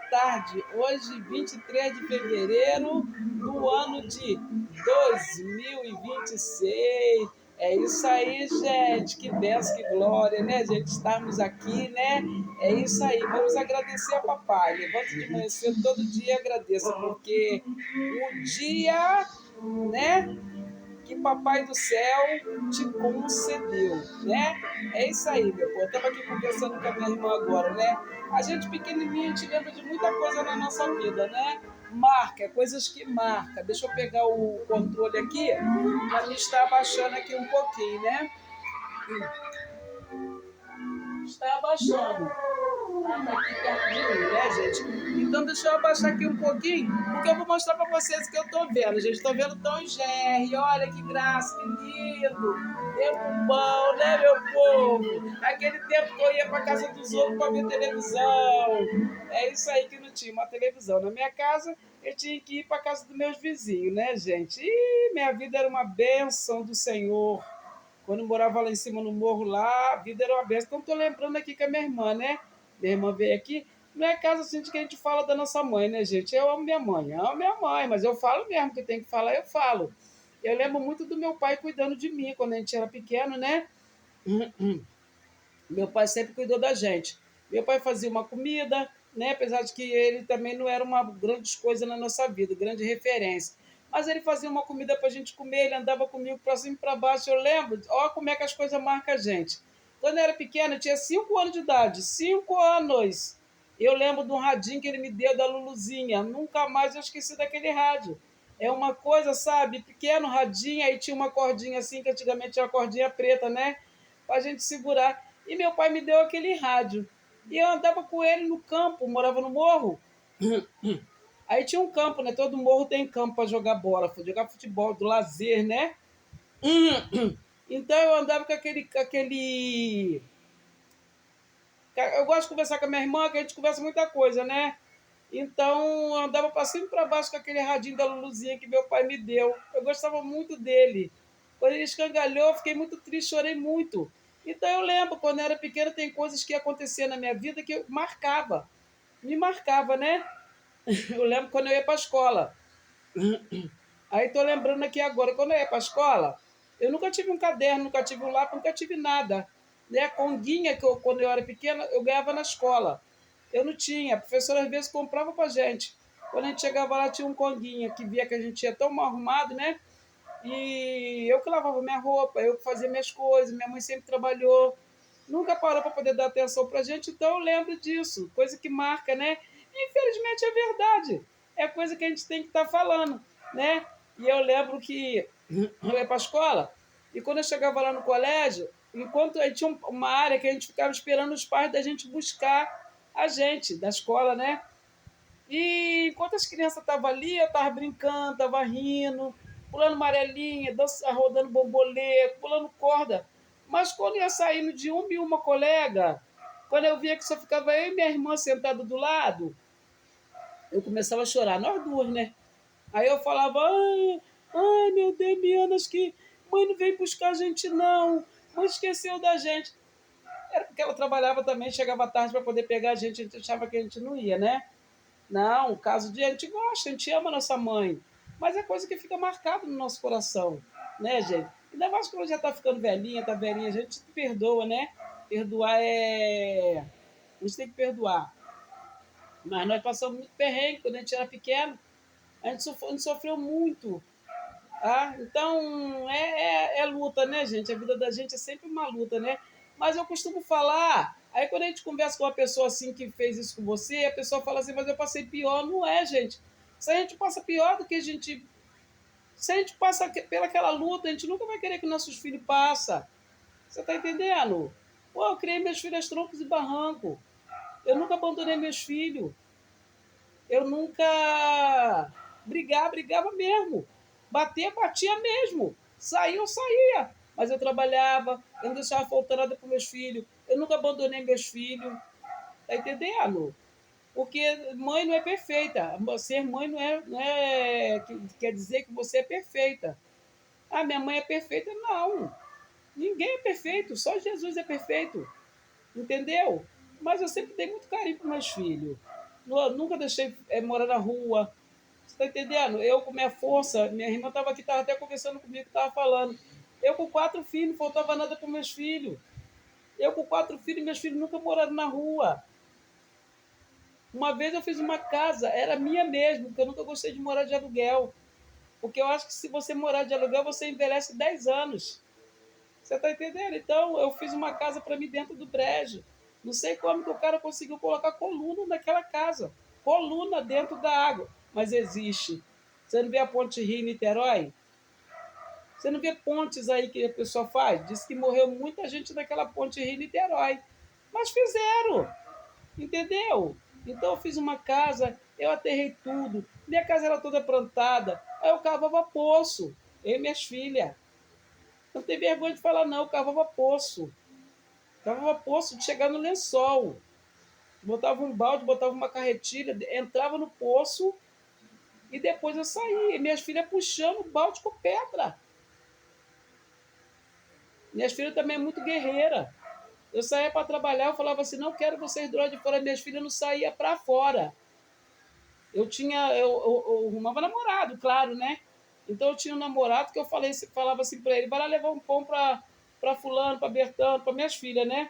tarde. Hoje, 23 de fevereiro do ano de 2026. É isso aí, gente. Que bênção, que glória, né, gente? Estarmos aqui, né? É isso aí. Vamos agradecer a papai. Levanta de manhã cedo, todo dia agradeça, porque o dia, né, que Papai do Céu te concedeu, né? É isso aí, meu povo. Eu estava aqui conversando com a minha irmã agora, né? A gente pequenininho, a gente lembra de muita coisa na nossa vida, né? Marca, coisas que marca. Deixa eu pegar o controle aqui para me estar abaixando aqui um pouquinho, né? Está abaixando. Tá aqui perto de mim, né, gente? Então deixa eu abaixar aqui um pouquinho, porque eu vou mostrar pra vocês o que eu tô vendo, gente. Tô vendo Tom e Jerry, olha que graça, que lindo. Tempo bom, né, meu povo? Aquele tempo que eu ia pra casa dos outros pra ver televisão. É isso aí, que não tinha uma televisão. Na minha casa, eu tinha que ir pra casa dos meus vizinhos, né, gente? E minha vida era uma bênção do Senhor. Quando eu morava lá em cima no morro lá, a vida era uma benção. Então estou lembrando aqui com a minha irmã, né? Minha irmã veio aqui. Não é caso assim de que a gente fala da nossa mãe, né, gente? Eu amo minha mãe, mas eu falo mesmo que eu tenho que falar, eu falo. Eu lembro muito do meu pai cuidando de mim quando a gente era pequeno, né? Meu pai sempre cuidou da gente. Meu pai fazia uma comida, né? Apesar de que ele também não era uma grande coisa na nossa vida, grande referência. Mas ele fazia uma comida para a gente comer, ele andava comigo para cima e para baixo. Eu lembro, olha como é que as coisas marcam a gente. Quando eu era pequena, eu tinha 5 anos de idade, 5 anos. Eu lembro de um radinho que ele me deu da Luluzinha. Nunca mais eu esqueci daquele rádio. É uma coisa, sabe, pequeno radinho, aí tinha uma cordinha assim, que antigamente tinha uma cordinha preta, né? Para a gente segurar. E meu pai me deu aquele rádio. E eu andava com ele no campo, morava no morro. Aí tinha um campo, né? Todo morro tem campo para jogar bola, para jogar futebol, do lazer, né? Então eu andava com aquele. Eu gosto de conversar com a minha irmã, que a gente conversa muita coisa, né? Então eu andava para cima e para baixo com aquele radinho da Luluzinha que meu pai me deu. Eu gostava muito dele. Quando ele escangalhou, eu fiquei muito triste, chorei muito. Então eu lembro, quando eu era pequena, tem coisas que aconteciam na minha vida que marcava. Me marcava, né? Eu lembro quando eu ia para a escola. Aí estou lembrando aqui agora, quando eu ia para a escola, eu nunca tive um caderno, nunca tive um lápis, nunca tive nada. Né? A conguinha que quando eu era pequena, eu ganhava na escola. Eu não tinha. A professora às vezes comprava para gente. Quando a gente chegava lá, tinha um conguinha que via que a gente ia tão mal arrumado, né? E eu que lavava minha roupa, eu que fazia minhas coisas, minha mãe sempre trabalhou. Nunca parou para poder dar atenção para a gente, então eu lembro disso. Coisa que marca, né? E, infelizmente é verdade. É coisa que a gente tem que estar falando, né? E eu lembro que eu ia para a escola e quando eu chegava lá no colégio, enquanto aí tinha uma área que a gente ficava esperando os pais da gente buscar a gente da escola, né? E enquanto as crianças estavam ali, eu estava brincando, estava rindo, pulando amarelinha, rodando bombolê, pulando corda. Mas quando ia saindo de uma e uma colega, quando eu via que só ficava eu e minha irmã sentada do lado, eu começava a chorar, nós duas, né? Aí eu falava, ai meu Deus, Miana, acho que mãe não veio buscar a gente não, mãe esqueceu da gente. Era porque ela trabalhava também, chegava tarde para poder pegar a gente achava que a gente não ia, né? Não, o caso de a gente gosta, a gente ama a nossa mãe, mas é coisa que fica marcado no nosso coração, né, gente? Ainda mais quando já tá ficando velhinha, tá velhinha, a gente perdoa, né? Perdoar é. A gente tem que perdoar. Mas nós passamos muito perrengue quando a gente era pequeno, a gente sofreu muito. Ah, então é luta, né, gente? A vida da gente é sempre uma luta, né? Mas eu costumo falar, aí quando a gente conversa com uma pessoa assim que fez isso com você, a pessoa fala assim, mas eu passei pior. Não é, gente. Se a gente passa pior do que a gente. Se a gente passa pelaquela luta, a gente nunca vai querer que nossos filhos passem. Você tá entendendo? Pô, eu criei meus filhos aos troncos e barranco. Eu nunca abandonei meus filhos. Eu nunca brigava mesmo. Batia mesmo. Saía, eu saía. Mas eu trabalhava, eu não deixava faltar nada para meus filhos. Eu nunca abandonei meus filhos. Tá entendendo? Porque mãe não é perfeita. Ser mãe não é quer dizer que você é perfeita. Ah, minha mãe é perfeita? Não. Ninguém é perfeito, só Jesus é perfeito. Entendeu? Mas eu sempre dei muito carinho para meus filhos. Nunca deixei morar na rua. Você tá entendendo? Eu com minha força, minha irmã estava aqui, estava até conversando comigo, estava falando. Eu com 4 filhos, não faltava nada para meus filhos. Eu com 4 filhos, meus filhos nunca moraram na rua. Uma vez eu fiz uma casa, era minha mesmo, porque eu nunca gostei de morar de aluguel. Porque eu acho que se você morar de aluguel, você envelhece 10 anos. Você está entendendo? Então, eu fiz uma casa para mim dentro do brejo. Não sei como que o cara conseguiu colocar coluna naquela casa. Coluna dentro da água. Mas existe. Você não vê a ponte Rio-Niterói? Você não vê pontes aí que a pessoa faz? Diz que morreu muita gente naquela ponte Rio-Niterói. Mas fizeram. Entendeu? Então eu fiz uma casa, eu aterrei tudo. Minha casa era toda plantada. Aí eu cavava poço. Eu e minhas filhas. Não tem vergonha de falar, não. Eu cavava poço. Cavava poço de chegar no lençol. Botava um balde, botava uma carretilha, entrava no poço e depois eu saía. E minhas filhas puxando o balde com pedra. Minhas filhas também é muito guerreira. Eu saía para trabalhar, eu falava assim, não quero vocês do lado de fora. Minhas filhas não saíam para fora. Eu arrumava namorado, claro, né? Então eu tinha um namorado que eu falava assim para ele, vai lá levar um pão para fulano, para Bertano, para minhas filhas, né?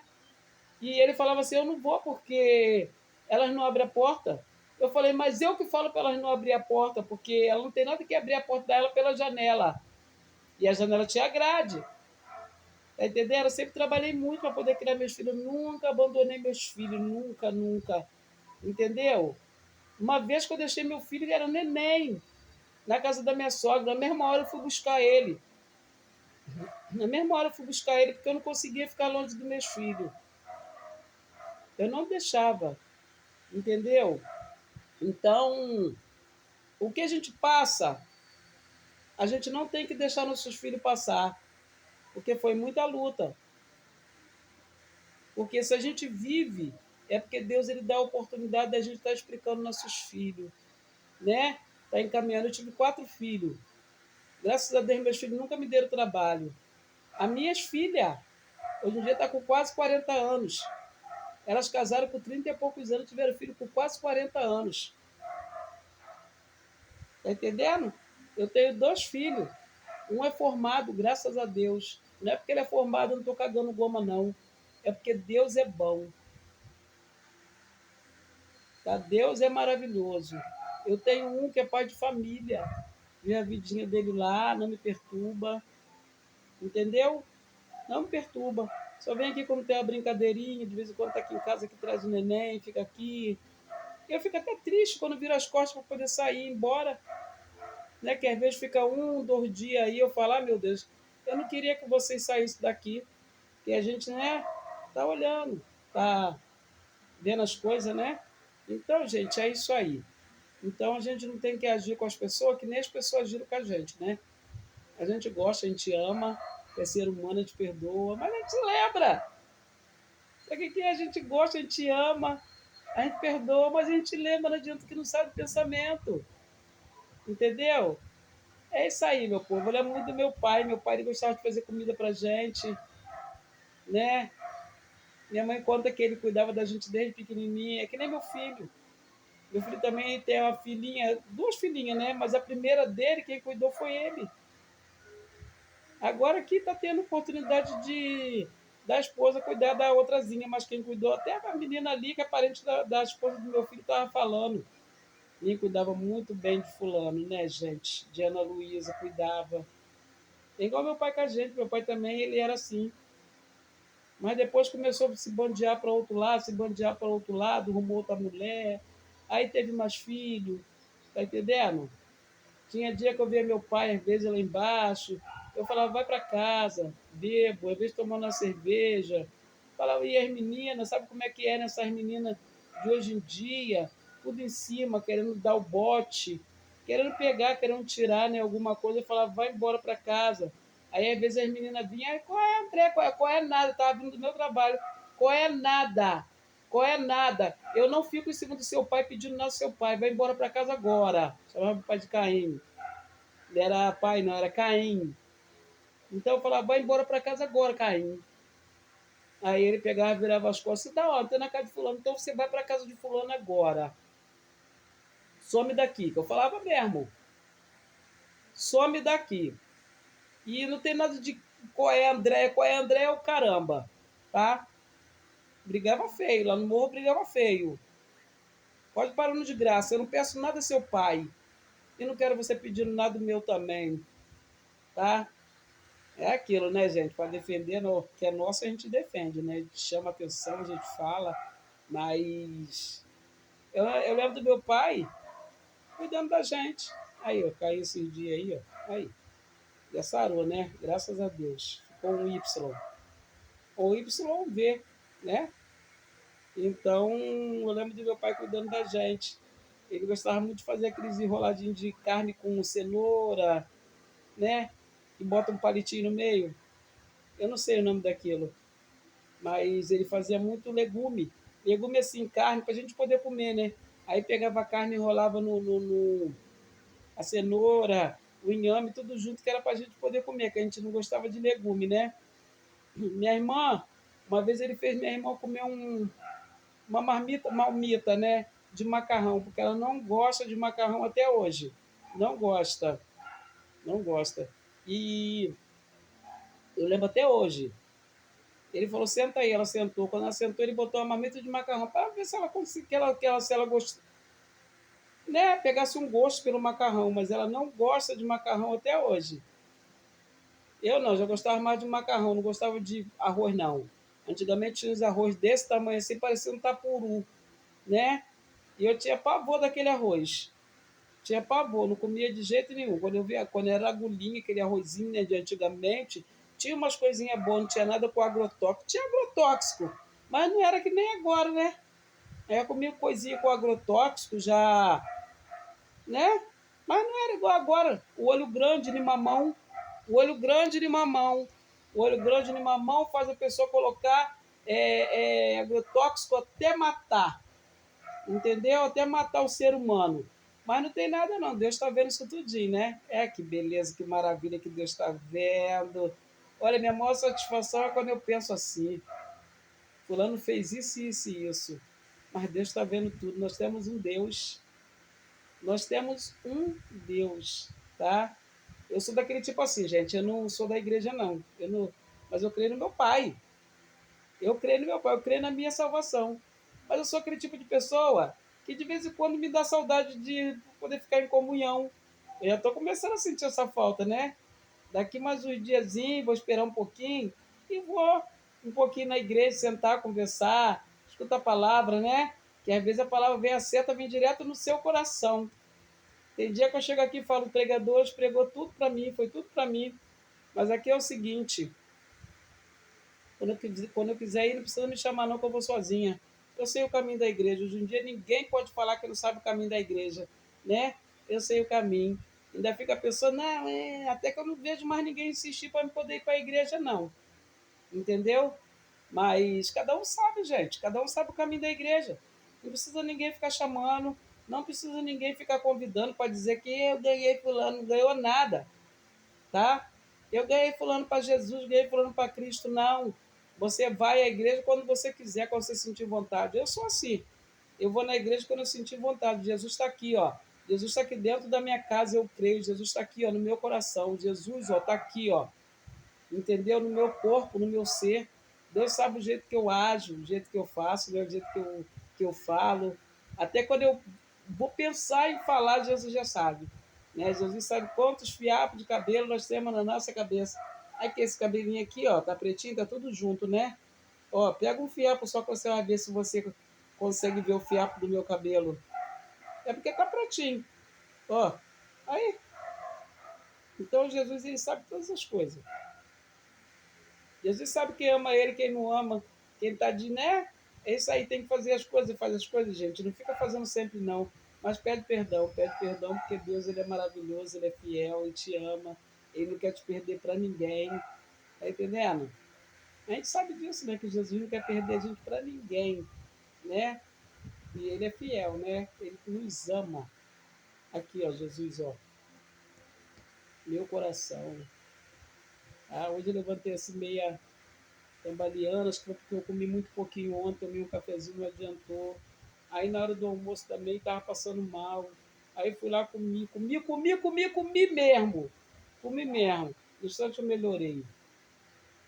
E ele falava assim, eu não vou porque elas não abrem a porta. Eu falei, mas eu que falo para elas não abrir a porta, porque ela não tem nada que abrir a porta dela pela janela. E a janela tinha grade. Tá entendendo? Eu sempre trabalhei muito para poder criar meus filhos. Nunca abandonei meus filhos, nunca, nunca. Entendeu? Uma vez que eu deixei meu filho, ele era neném, na casa da minha sogra. Na mesma hora eu fui buscar ele. Na mesma hora eu fui buscar ele, porque eu não conseguia ficar longe dos meus filhos. Eu não deixava, entendeu? Então, o que a gente passa, a gente não tem que deixar nossos filhos passar, porque foi muita luta. Porque se a gente vive, é porque Deus ele dá a oportunidade da gente estar explicando nossos filhos, né? Tá encaminhando. Eu tive 4 filhos. Graças a Deus, meus filhos nunca me deram trabalho. As minhas filhas, hoje em dia, está com quase 40 anos. Elas casaram com 30 e poucos anos, tiveram filho com quase 40 anos. Tá entendendo? Eu tenho 2 filhos. Um é formado, graças a Deus. Não é porque ele é formado, eu não estou cagando goma, não. É porque Deus é bom. Tá? Deus é maravilhoso. Eu tenho um que é pai de família. Vê a vidinha dele lá, não me perturba. Entendeu? Não me perturba. Só vem aqui quando tem uma brincadeirinha, de vez em quando tá aqui em casa que traz o neném, fica aqui. Eu fico até triste quando viro as costas para poder sair, ir embora. Né? Que às vezes fica 1, 2 dias aí, eu falo, ah, meu Deus, eu não queria que vocês saíssem daqui. Que a gente, né, tá olhando, tá vendo as coisas, né? Então, gente, é isso aí. Então, a gente não tem que agir com as pessoas que nem as pessoas agiram com a gente, né? A gente gosta, a gente ama, é ser humano, a gente perdoa, mas a gente lembra. Porque que a gente gosta, a gente ama, a gente perdoa, mas a gente lembra, não adianta que não sabe o pensamento. Entendeu? É isso aí, meu povo. Eu lembro muito do meu pai. Meu pai ele gostava de fazer comida pra gente, né? Minha mãe conta que ele cuidava da gente desde pequenininha, é que nem meu filho. Meu filho também tem uma filhinha, 2 filhinhas, né? Mas a primeira dele, quem cuidou foi ele. Agora aqui tá tendo oportunidade da esposa cuidar da outrazinha, mas quem cuidou, até a menina ali, que é parente da esposa do meu filho, estava falando. E cuidava muito bem de fulano, né, gente? De Ana Luísa, cuidava. É igual meu pai com a gente, meu pai também, ele era assim. Mas depois começou a se bandear para outro lado, se bandear para outro lado, arrumou outra mulher. Aí teve mais filhos, tá entendendo? Tinha dia que eu via meu pai, às vezes, lá embaixo. Eu falava, vai para casa, bebo, às vezes tomando uma cerveja. Falava, e as meninas, sabe como é que é nessas meninas de hoje em dia? Tudo em cima, querendo dar o bote, querendo pegar, querendo tirar né, alguma coisa. Eu falava, vai embora para casa. Aí, às vezes, as meninas vinham, qual é, André? Qual é nada? Eu estava vindo do meu trabalho. Qual é nada? Qual é nada? Eu não fico em cima do seu pai pedindo nada do seu pai. Vai embora para casa agora. Chamava o pai de Caim. Ele era pai, não, era Caim. Então eu falava, vai embora para casa agora, Caim. Aí ele pegava, virava as costas, da hora, tô na casa de fulano, então você vai para casa de fulano agora. some daqui, que eu falava mesmo, some daqui. E não tem nada de qual é André é o caramba, tá? Brigava feio, lá no morro brigava feio. Pode parando de graça, eu não peço nada a seu pai. E não quero você pedindo nada meu também, tá? É aquilo, né, gente? Para defender o que é nosso, a gente defende, né? A gente chama atenção, a gente fala, mas eu lembro do meu pai cuidando da gente. Aí, ó, caiu esses dias aí, ó. Aí, já sarou, né? Graças a Deus. Ficou um Y. Ou Y ou um V, né? Então, eu lembro do meu pai cuidando da gente. Ele gostava muito de fazer aqueles enroladinhos de carne com cenoura, né? E bota um palitinho no meio. Eu não sei o nome daquilo, mas ele fazia muito legume. Legume assim, carne, para a gente poder comer, né? Aí pegava a carne e enrolava a cenoura, o inhame, tudo junto, que era para a gente poder comer, que a gente não gostava de legume, né? Minha irmã, uma vez ele fez minha irmã comer uma malmita, né? De macarrão, porque ela não gosta de macarrão até hoje. Não gosta, não gosta. E eu lembro até hoje. Ele falou, senta aí. Ela sentou. Quando ela sentou, ele botou uma marmita de macarrão para ver se ela conseguia, se ela né, pegasse um gosto pelo macarrão, mas ela não gosta de macarrão até hoje. Eu não, já gostava mais de macarrão, não gostava de arroz, não. Antigamente tinha uns arroz desse tamanho assim, parecia um tapuru, né? E eu tinha pavor daquele arroz. Tinha pavor, não comia de jeito nenhum. Quando era agulhinha, aquele arrozinho, né, de antigamente, tinha umas coisinhas boas, não tinha nada com agrotóxico. Tinha agrotóxico, mas não era que nem agora, né? Aí eu comia coisinha com agrotóxico já, né? Mas não era igual agora. O olho grande de mamão, o olho grande de mamão, o olho grande de mamão faz a pessoa colocar agrotóxico até matar, entendeu? Até matar o ser humano. Mas não tem nada não, Deus está vendo isso tudinho, né? É, que beleza, que maravilha que Deus está vendo. Olha, minha maior satisfação é quando eu penso assim, fulano fez isso, isso e isso. Mas Deus está vendo tudo, nós temos um Deus, tá? Eu sou daquele tipo assim, gente, eu não sou da igreja não, mas eu creio no meu pai, eu creio no meu pai, eu creio na minha salvação. Mas eu sou aquele tipo de pessoa que de vez em quando me dá saudade de poder ficar em comunhão. Eu já estou começando a sentir essa falta, né? Daqui mais uns diazinhos, vou esperar um pouquinho e vou um pouquinho na igreja, sentar, conversar, escutar a palavra, né? Que às vezes a palavra vem a seta, vem direto no seu coração. Tem dia que eu chego aqui e falo, o pregador hoje pregou tudo para mim, foi tudo para mim. Mas aqui é o seguinte, quando eu quiser ir, não precisa me chamar não, que eu vou sozinha. Eu sei o caminho da igreja. Hoje em dia ninguém pode falar que não sabe o caminho da igreja, né? Eu sei o caminho. Ainda fica a pessoa, não, até que eu não vejo mais ninguém insistir para me poder ir para a igreja, não. Entendeu? Mas cada um sabe, gente. Cada um sabe o caminho da igreja. Não precisa ninguém ficar chamando, não precisa ninguém ficar convidando para dizer que eu ganhei fulano, não ganhou nada, tá? Eu ganhei fulano para Jesus, ganhei fulano para Cristo, não. Você vai à igreja quando você quiser, quando você sentir vontade. Eu sou assim. Eu vou na igreja quando eu sentir vontade. Jesus está aqui, ó. Jesus está aqui dentro da minha casa, eu creio. Jesus está aqui, ó, no meu coração. Jesus, ó, está aqui, ó. Entendeu? No meu corpo, no meu ser. Deus sabe o jeito que eu ajo, o jeito que eu faço, né? O jeito que eu falo. Até quando eu vou pensar em falar, Jesus já sabe. Né? Jesus sabe quantos fiapos de cabelo nós temos na nossa cabeça. Aqui, esse cabelinho aqui, ó, tá pretinho, tá tudo junto, né? Ó, pega um fiapo só que você vai ver se você consegue ver o fiapo do meu cabelo. É porque tá pretinho. Ó, aí. Então Jesus, ele sabe todas as coisas. Jesus sabe quem ama ele, quem não ama, quem tá de, né? É isso aí, tem que fazer as coisas, faz as coisas, gente. Não fica fazendo sempre, não. Mas pede perdão, porque Deus, ele é maravilhoso, ele é fiel, ele te ama, ele não quer te perder para ninguém. Tá entendendo? A gente sabe disso, né? Que Jesus não quer perder a gente para ninguém, né? E ele é fiel, né? Ele nos ama. Aqui, ó, Jesus, ó, meu coração. Ah, hoje eu levantei assim meia tambaleando, acho que porque eu comi muito pouquinho ontem, tomei um cafezinho, não adiantou. Aí na hora do almoço também estava passando mal. Aí fui lá, comi mesmo. Comi mesmo. No instante eu melhorei.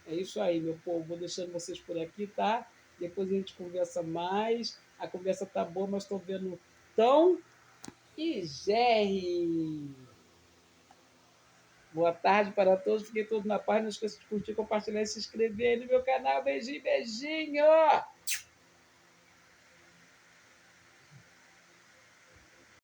É isso aí, meu povo. Vou deixando vocês por aqui, tá? Depois a gente conversa mais. A conversa tá boa, mas estou vendo Tom e Jerry. Boa tarde para todos. Fiquem todos na paz. Não esqueça de curtir, compartilhar e se inscrever no meu canal. Beijinho, beijinho!